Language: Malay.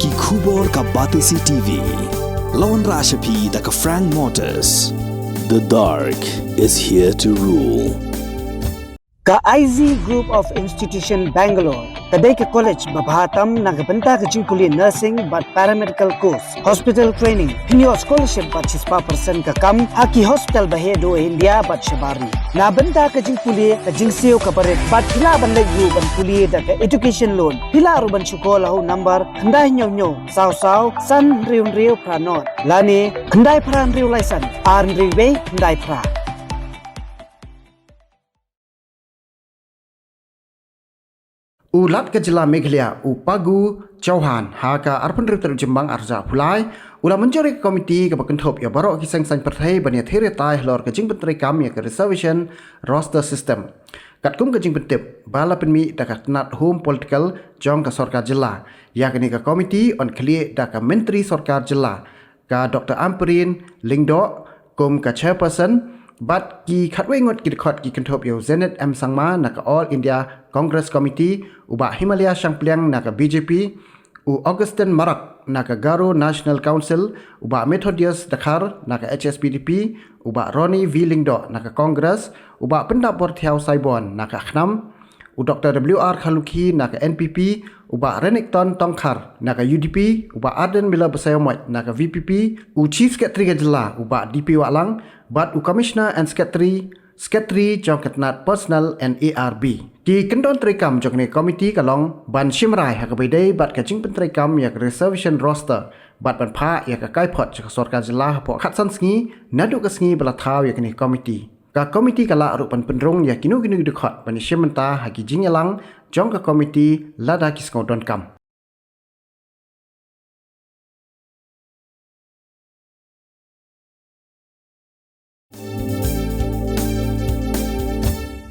Ki khubor ka Batisi TV. Lawan Rashapi da ka Frank Motors. The dark is here to rule. Ka IZ Group of Institution Bangalore, kadai ke college babhatam nagabanta ke jingkuli nursing but paramedical course, hospital training, pinyo scholarship but 6% ka kam, haki hospital bahedo India but shabari. Na banta ke jingkuli ka jingsio ka baret but pila ban legu ban kuli da ka education loan. Pila ru ban chukola ho number khandai nyo saw san riu pranot. Lani khandai pran riu laisan, ar riu be khandai pra. Ulat ke Jela Meghalaya Pagu Chauhan haka arpan ripter Jembang arja pulai ula mencari komiti ke bakentop ya barok ki Saiñpyrthei bania Ïatai Halor ke jing penteri kam ya ke Reservation roster system kat kum ke jing pentip bala penmi dakat nat home political jong ke Sorkar Jela ya ke ni ke komiti on kli dak ke menteri Sorkar Jela ka Dr. Amperin Lingdo kum ke chairperson But ki khatwe ngot ki Dkhot ki kentop yo Zenet M Sangma na ka All India Congress Committee uba Himalaya Shangpliang na ka BJP u Augustin Marak na ka Garo National Council uba Methodius Dakhar na ka HSPDP uba Ronnie V Lingdo na ka Congress uba Pendapor Thiau Saibon na ka Khnam u Dr. WR Khaluki na ka NPP uba Renekton Tongkhar na ka UDP uba Aden Mila Besayomot na ka VPP u Chief Secretary Jela uba DP Walang but u Commissioner and Secretary jong ketnat personal and ARB ki kendon trikam jong ni komiti kalong ban shimrai ha ka bidai bat ka jing pentrikam ya reservation roster bat ban pha ya ka kai phot ka Sorkar Jela po khat san sngi nadu ka sngi bala thaw ya ni komiti ka komiti kala ru pan penrong ya kinu Dkhot ban shimenta ha ki jing yalang jong ka komiti lada ki skon don kam